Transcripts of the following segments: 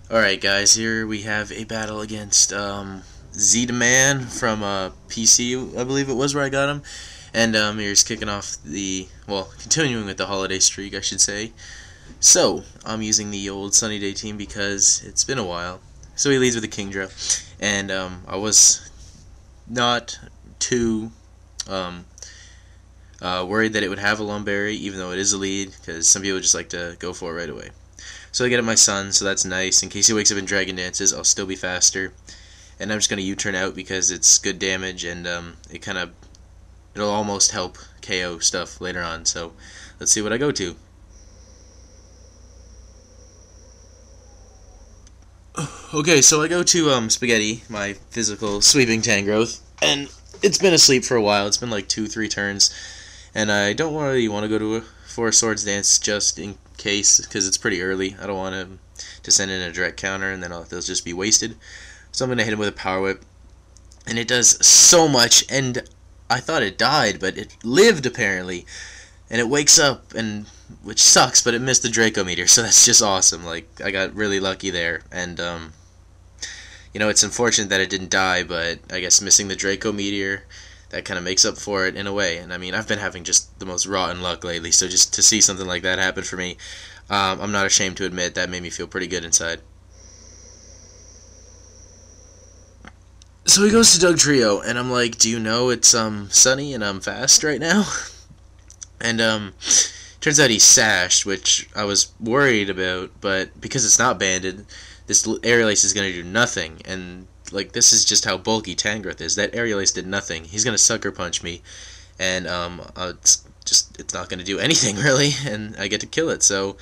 Alright guys, here we have a battle against Zdaman from PC, I believe it was where I got him. And here's kicking off continuing with the holiday streak, I should say. So, I'm using the old Sunny Day team because it's been a while. So he leads with a Kingdra. And I was not too worried that it would have a Lumberry, even though it is a lead, because some people just like to go for it right away. So I get at my son, so that's nice. In case he wakes up and Dragon Dances, I'll still be faster. And I'm just going to U-turn out because it's good damage, and it'll almost help KO stuff later on. So let's see what I go to. Okay, so I go to Spaghetti, my physical sweeping Tangrowth, and it's been asleep for a while. It's been like 2-3 turns, and I don't really want to go for a Swords Dance just in case, because it's pretty early. I don't want him to send in a direct counter, and then they'll just be wasted. So I'm going to hit him with a Power Whip, and it does so much, and I thought it died, but it lived apparently, and it wakes up, which sucks, but it missed the Draco Meteor, so that's just awesome. Like, I got really lucky there, and it's unfortunate that it didn't die, but I guess missing the Draco Meteor, that kind of makes up for it in a way. And I mean, I've been having just the most rotten luck lately, so just to see something like that happen for me, I'm not ashamed to admit that made me feel pretty good inside. So he goes to Dugtrio, and I'm like, do you know it's sunny and I'm fast right now? And turns out he's sashed, which I was worried about, but because it's not banded, this Aerial Ace is going to do nothing, and like, this is just how bulky Tangrowth is. That Aerial Ace did nothing. He's going to Sucker Punch me, and it's not going to do anything really, and I get to kill it. So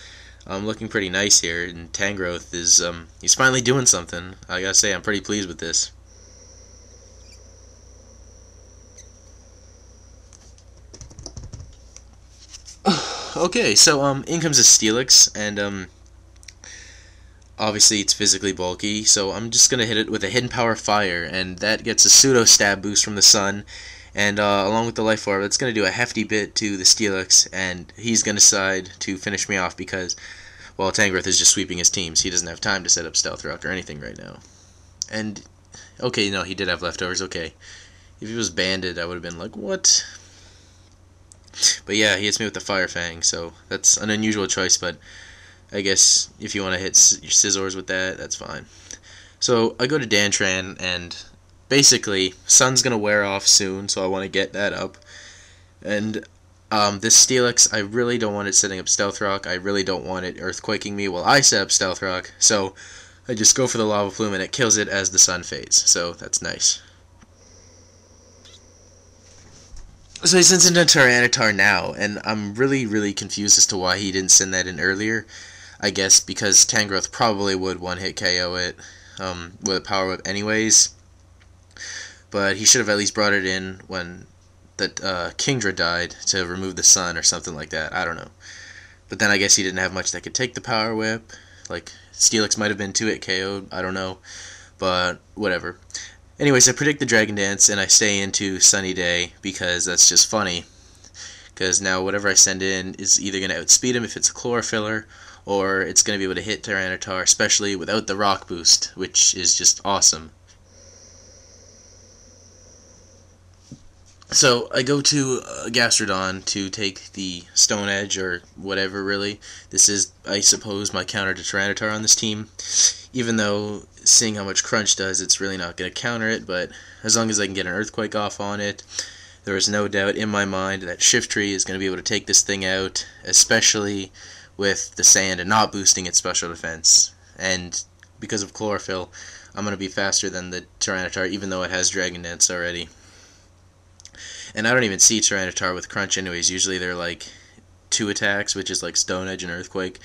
I'm looking pretty nice here, and Tangrowth is he's finally doing something. I gotta say, I'm pretty pleased with this. Okay, so in comes a Steelix, and obviously it's physically bulky, so I'm just gonna hit it with a Hidden Power Fire, and that gets a pseudo stab boost from the sun, and along with the Life Orb, it's gonna do a hefty bit to the Steelix, and he's gonna decide to finish me off because, well, Tangrowth is just sweeping his teams. He doesn't have time to set up Stealth Rock or anything right now. And okay, no, he did have leftovers. Okay, if he was banded, I would have been like, what? But yeah, he hits me with the Fire Fang, so that's an unusual choice, but I guess if you want to hit your Scizors with that, that's fine. So I go to Dantran, and basically, Sun's going to wear off soon, so I want to get that up. And this Steelix, I really don't want it setting up Stealth Rock. I really don't want it Earthquaking me while I set up Stealth Rock, so I just go for the Lava Plume, and it kills it as the sun fades, so that's nice. So he sends in a Tyranitar now, and I'm really confused as to why he didn't send that in earlier. I guess because Tangrowth probably would one-hit KO it with a Power Whip anyways. But he should have at least brought it in when the Kingdra died to remove the sun or something like that. I don't know. But then I guess he didn't have much that could take the Power Whip. Like, Steelix might have been 2-hit KO'd, I don't know. But whatever. Anyways, I predict the Dragon Dance, and I stay into Sunny Day, because that's just funny. Because now whatever I send in is either going to outspeed him if it's a Chlorophyller, or it's going to be able to hit Tyranitar, especially without the Rock Boost, which is just awesome. So I go to Gastrodon to take the Stone Edge, or whatever really. This is, I suppose, my counter to Tyranitar on this team. Even though, seeing how much Crunch does, it's really not going to counter it, but as long as I can get an Earthquake off on it, there is no doubt in my mind that Shiftry is going to be able to take this thing out, especially with the Sand and not boosting its special defense. And because of Chlorophyll, I'm going to be faster than the Tyranitar, even though it has Dragon Dance already. And I don't even see Tyranitar with Crunch anyways. Usually they're like 2 attacks, which is like Stone Edge and Earthquake.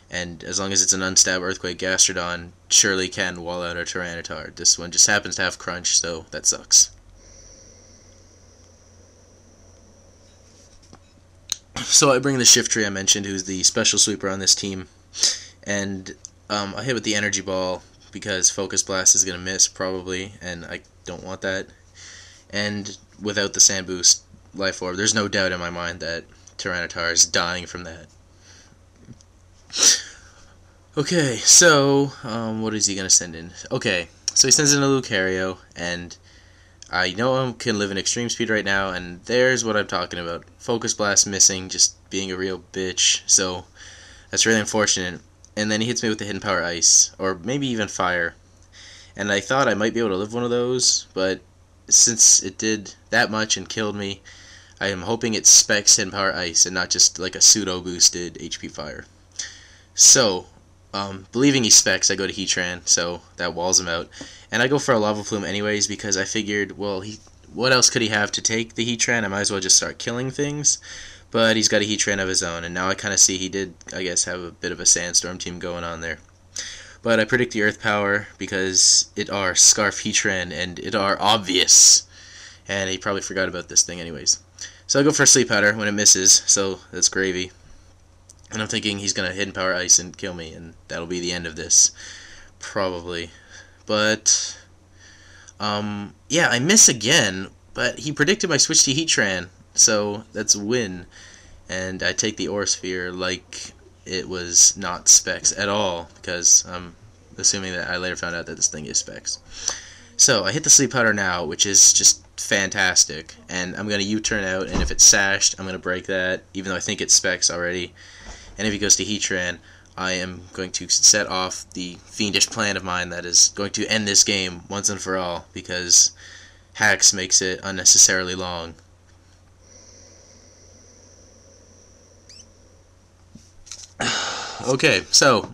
And as long as it's an unstab Earthquake, Gastrodon surely can wall out a Tyranitar. This one just happens to have Crunch, so that sucks. So I bring the Shiftry I mentioned, who's the special sweeper on this team. And I hit with the Energy Ball because Focus Blast is going to miss, probably, and I don't want that. And without the Sand Boost Life Orb, there's no doubt in my mind that Tyranitar is dying from that. Okay, so, what is he gonna send in? Okay, so he sends in a Lucario, and I know I can live in extreme speed right now, and there's what I'm talking about. Focus Blast missing, just being a real bitch, so that's really unfortunate. And then he hits me with the Hidden Power Ice, or maybe even Fire. And I thought I might be able to live one of those, but since it did that much and killed me, I am hoping it specs Hidden Power Ice and not just like a pseudo-boosted HP Fire. So, believing he specs, I go to Heatran, so that walls him out. And I go for a Lava Plume anyways because I figured, well, what else could he have to take the Heatran? I might as well just start killing things. But he's got a Heatran of his own, and now I kind of see he did, I guess, have a bit of a Sandstorm team going on there. But I predict the Earth Power because it are Scarf Heatran, and it are obvious. And he probably forgot about this thing anyways. So I go for a Sleep Powder when it misses, so that's gravy. And I'm thinking he's going to Hidden Power Ice and kill me, and that'll be the end of this. Probably. But, yeah, I miss again, but he predicted my switch to Heatran, so that's a win. And I take the Aura Sphere like it was not specs at all, because I'm assuming that I later found out that this thing is specs. So I hit the Sleep Powder now, which is just fantastic, and I'm going to U-turn out, and if it's sashed, I'm going to break that, even though I think it's specs already. And if he goes to Heatran, I am going to set off the fiendish plan of mine that is going to end this game once and for all, because Hacks makes it unnecessarily long. Okay, so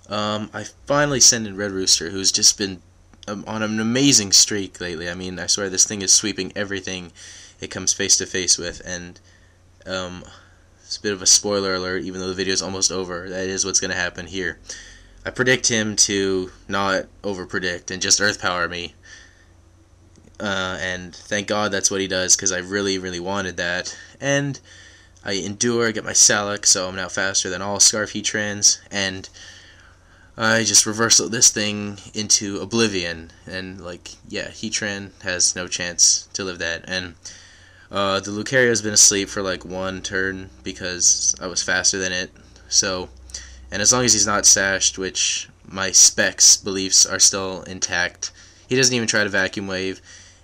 I finally send in Red Rooster, who's just been on an amazing streak lately. I mean, I swear this thing is sweeping everything it comes face to face with, and it's a bit of a spoiler alert, even though the video is almost over. That is what's going to happen here. I predict him to not over-predict and just Earth Power me. And thank God that's what he does, because I really, really wanted that. And I endure, get my Salak, so I'm now faster than all Scarf Heatrans, and I just reversal this thing into oblivion, and like, yeah, Heatran has no chance to live that. And the Lucario's been asleep for like one turn because I was faster than it, so, and as long as he's not sashed, which my specs beliefs are still intact, he doesn't even try to Vacuum Wave,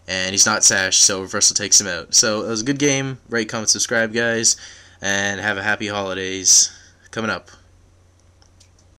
and he's not sashed, so reversal takes him out. So it was a good game. Rate, comment, subscribe, guys, and have a happy holidays coming up.